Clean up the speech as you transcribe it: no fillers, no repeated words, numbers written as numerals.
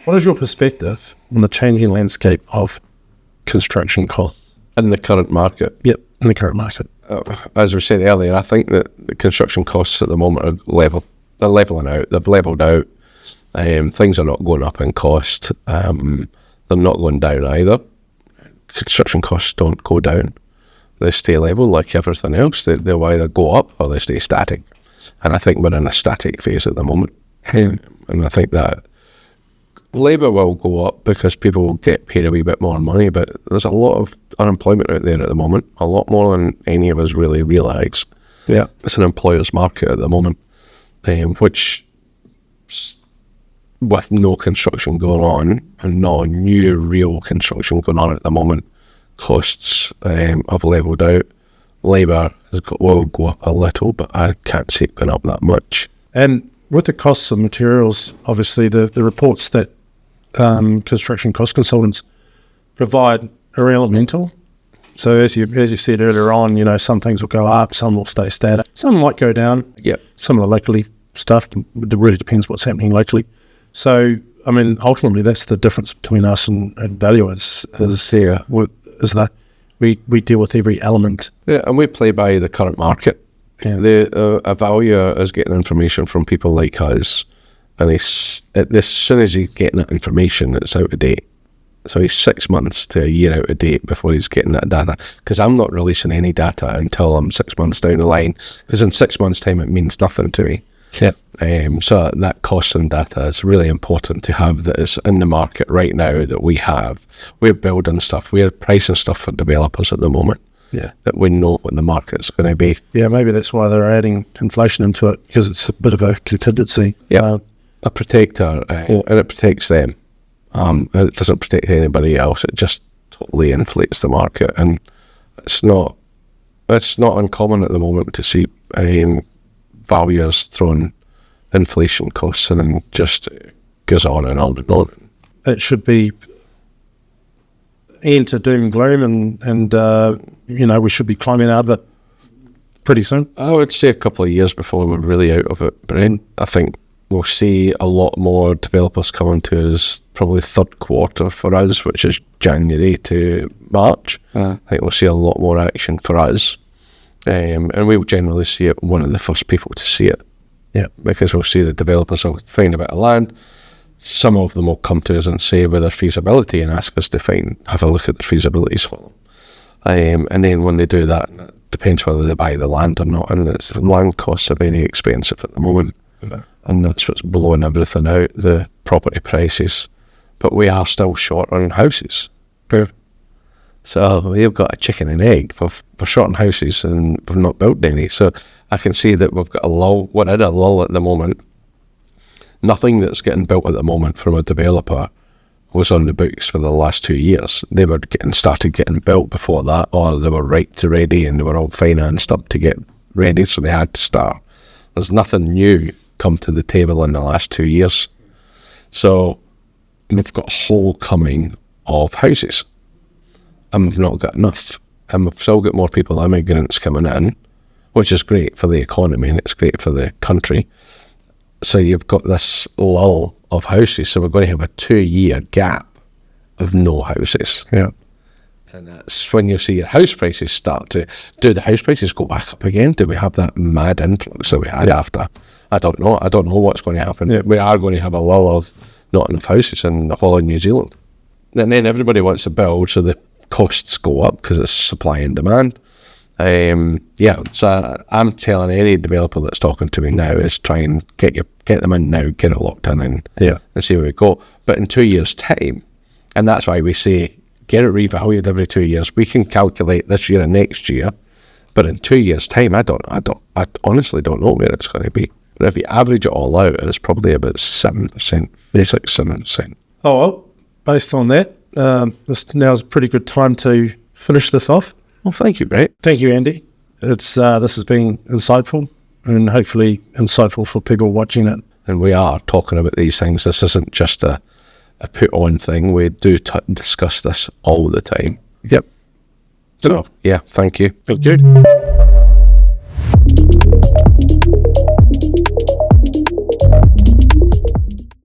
What is your perspective on the changing landscape of construction costs? In the current market? Yep, in the current market. As we said earlier, I think that the construction costs at the moment are level. They're levelling out. They've levelled out. Things are not going up in cost. They're not going down either. Construction costs don't go down. They stay level like everything else. They'll either go up or they stay static. And I think we're in a static phase at the moment. And I think that labour will go up because people will get paid a wee bit more money, but there's a lot of unemployment out there at the moment, a lot more than any of us really realise. Yeah. It's an employer's market at the moment, which, with no construction going on and no new real construction going on at the moment, costs have levelled out. Labour will go up a little, but I can't see it going up that much. And with the costs of materials, obviously the reports that construction cost consultants provide are elemental. So as you said earlier on, some things will go up, some will stay static, some might go down. Yeah. Some of the locally stuff, it really depends what's happening locally. So, I mean, ultimately that's the difference between us and valuers is that we deal with every element. Yeah, and we play by the current market. Yeah. A valuer is getting information from people like us, and as soon as he's getting that information, it's out of date. So he's 6 months to a year out of date before he's getting that data. Because I'm not releasing any data until I'm 6 months down the line. Because in 6 months' time, it means nothing to me. Yeah. So that costing data is really important to have that is in the market right now that we have. We're building stuff. We're pricing stuff for developers at the moment. Yeah. That we know what the market's going to be. Yeah, maybe that's why they're adding inflation into it, because it's a bit of a contingency. Yeah. A protector, and it protects them. It doesn't protect anybody else. It just totally inflates the market, and it's not uncommon at the moment to see valuers throwing inflation costs in, and just goes on and on and on. It should be end to doom and gloom, and we should be climbing out of it pretty soon. I would say a couple of years before we're really out of it, but I think we'll see a lot more developers coming to us probably third quarter for us, which is January to March. I think we'll see a lot more action for us. And we'll generally see it one of the first people to see it. Yeah. Because we'll see the developers will find a bit of land. Some of them will come to us and say with their feasibility and ask us to have a look at the feasibilities for them. And then when they do that, it depends whether they buy the land or not. And land costs are very expensive at the moment. Yeah. And that's what's blowing everything out, the property prices. But we are still short on houses. Fair. So we've got a chicken and egg for short on houses, and we've not built any. So I can see that we've got a lull. We're in a lull at the moment. Nothing that's getting built at the moment from a developer was on the books for the last 2 years. They were started getting built before that, or they were right to ready and they were all financed up to get ready, so they had to start. There's nothing new come to the table in the last 2 years. So we've got a whole coming of houses, and we've not got enough. And we've still got more people, immigrants coming in, which is great for the economy and it's great for the country. So you've got this lull of houses, so we're going to have a 2-year gap of no houses. Yeah. And that's when you see your house prices start to... Do the house prices go back up again? Do we have that mad influx that we had after? I don't know. I don't know what's going to happen. Yeah. We are going to have a lull of not enough houses in the whole of New Zealand. And then everybody wants to build, so the costs go up because it's supply and demand. So I'm telling any developer that's talking to me now is try and get them in now, get it locked in, and see where we go. But in 2 years' time, and that's why we say get it revalued every 2 years. We can calculate this year and next year, but in 2 years' time, I honestly don't know where it's going to be. But if you average it all out, it's probably about 7%, 6-7%. Oh well, based on that, this now's a pretty good time to finish this off. Well, thank you, Brett. Thank you, Andy. This has been insightful, and hopefully insightful for people watching it. And we are talking about these things. This isn't just a put-on thing. We do discuss this all the time. Yep. So, yeah, thank you. Thank you.